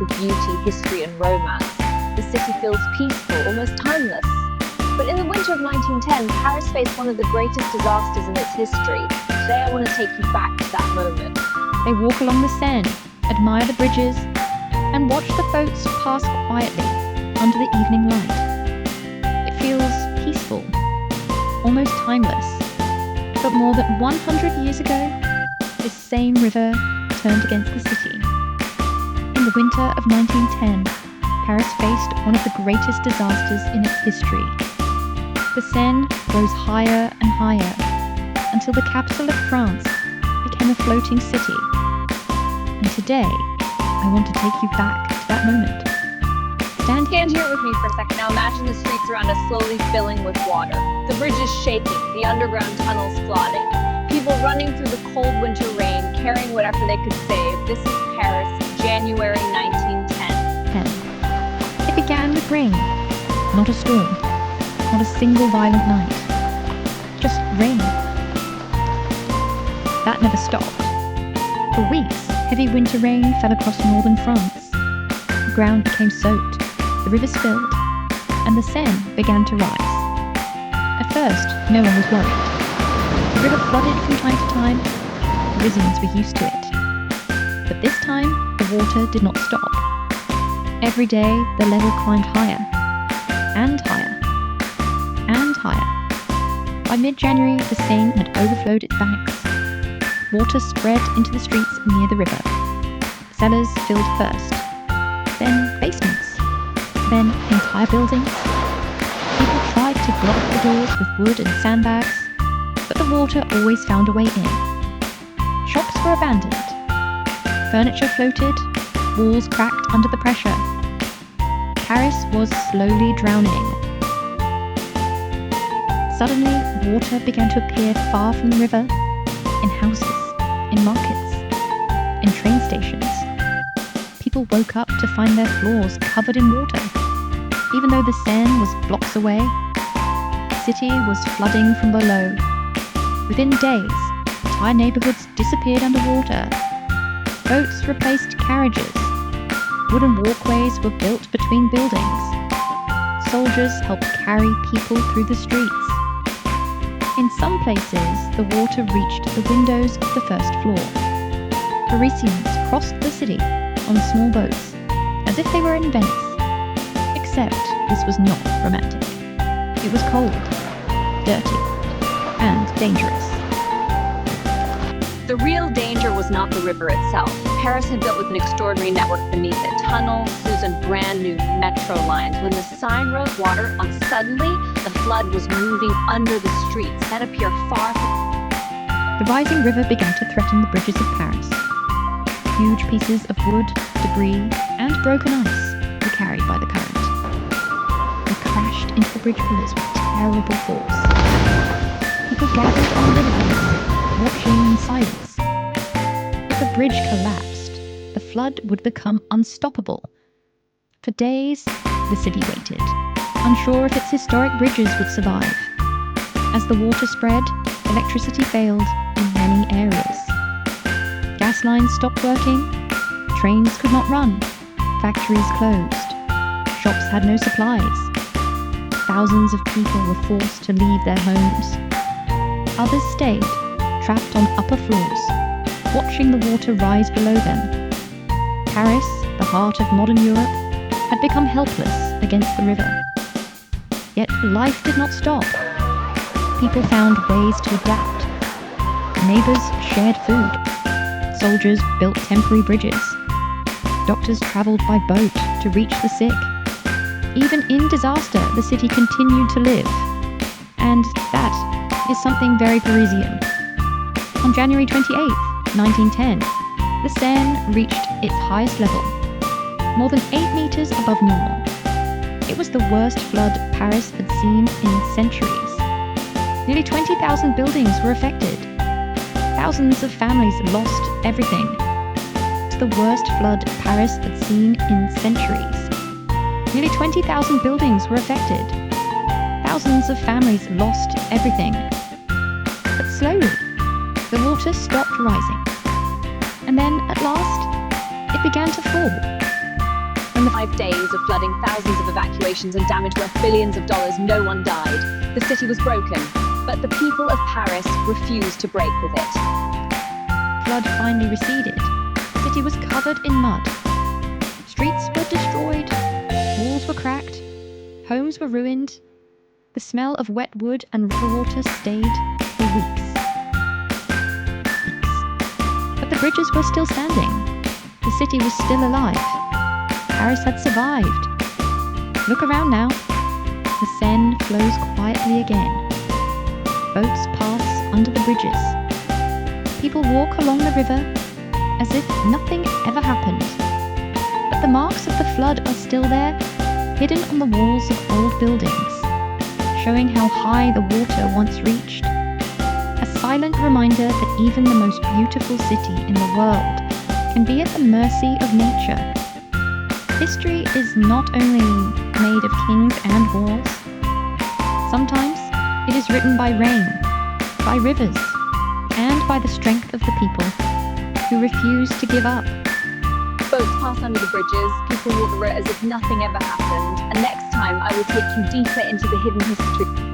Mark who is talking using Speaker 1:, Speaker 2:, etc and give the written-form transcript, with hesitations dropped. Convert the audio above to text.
Speaker 1: of beauty, history, and romance. The city feels peaceful, almost timeless. But in the winter of 1910, Paris faced one of the greatest disasters in its history. Today I want to take you back to that moment.
Speaker 2: They walk along the Seine, admire the bridges, and watch the boats pass quietly under the evening light. It feels peaceful, almost timeless. But more than 100 years ago, this same river turned against the city. In the winter of 1910, Paris faced one of the greatest disasters in its history. The Seine rose higher and higher until the capital of France became a floating city. And today, I want to take you back to that moment.
Speaker 1: Stand here with me for a second. Now imagine the streets around us slowly filling with water. The bridge is shaking, the underground tunnels flooding. People running through the cold winter rain, carrying whatever they could save. This is Paris, January 1910.
Speaker 2: It began with rain, not a storm, not a single violent night. Just rain. That never stopped. For weeks, heavy winter rain fell across northern France. The ground became soaked, the rivers filled, and the Seine began to rise. At first, no one was worried. The river flooded from time to time. Parisians were used to it. But this time, the water did not stop. Every day, the level climbed higher, and higher, and higher. By mid-January, the Seine had overflowed its banks. Water spread into the streets near the river. Cellars filled first, then basements, then entire buildings. People tried to block the doors with wood and sandbags, but the water always found a way in. Shops were abandoned. Furniture floated, walls cracked under the pressure. Paris was slowly drowning. Suddenly, water began to appear far from the river, in houses, in markets, in train stations. People woke up to find their floors covered in water. Even though the Seine was blocks away, the city was flooding from below. Within days, entire neighborhoods disappeared underwater. Boats replaced carriages. Wooden walkways were built between buildings. Soldiers helped carry people through the streets. In some places, the water reached the windows of the first floor. Parisians crossed the city on small boats, as if they were in Venice. Except this was not romantic. It was cold, dirty, and dangerous.
Speaker 1: The real danger was not the river itself. Paris had built with an extraordinary network beneath it, tunnels, and brand new metro lines. When the Seine rose water, suddenly the flood was moving under the streets that appear far from.
Speaker 2: The rising river began to threaten the bridges of Paris. Huge pieces of wood, debris, and broken ice were carried by the current. They crashed into the bridge pillars with terrible force. People gathered on the riverbanks, watching in silence. If the bridge collapsed, the flood would become unstoppable. For days, the city waited, unsure if its historic bridges would survive. As the water spread, electricity failed in many areas. Gas lines stopped working, trains could not run, factories closed, shops had no supplies. Thousands of people were forced to leave their homes. Others stayed, trapped on upper floors, watching the water rise below them. Paris, the heart of modern Europe, had become helpless against the river. Yet life did not stop. People found ways to adapt. Neighbors shared food. Soldiers built temporary bridges. Doctors traveled by boat to reach the sick. Even in disaster, the city continued to live. And that is something very Parisian. On January 28th, 1910, the Seine reached its highest level, more than 8 meters above normal. It was the worst flood Paris had seen in centuries. Nearly 20,000 buildings were affected. Thousands of families lost everything. It's the worst flood Paris had seen in centuries. Nearly 20,000 buildings were affected. Thousands of families lost everything. But slowly, the water stopped rising. And then, at last, it began to fall.
Speaker 1: In the 5 days of flooding, thousands of evacuations and damage worth billions of dollars, no one died. The city was broken, but the people of Paris refused to break with it.
Speaker 2: Flood finally receded. The city was covered in mud. Streets were destroyed. Walls were cracked. Homes were ruined. The smell of wet wood and river water stayed for weeks. But the bridges were still standing. The city was still alive. Paris had survived. Look around now. The Seine flows quietly again. Boats pass under the bridges. People walk along the river as if nothing ever happened. But the marks of the flood are still there, hidden on the walls of old buildings, showing how high the water once reached. A silent reminder that even the most beautiful city in the world can be at the mercy of nature. History is not only made of kings and wars. Sometimes it is written by rain, by rivers, and by the strength of the people who refuse to give up.
Speaker 1: Boats pass under the bridges, people walk the road as if nothing ever happened, and next time I will take you deeper into the hidden history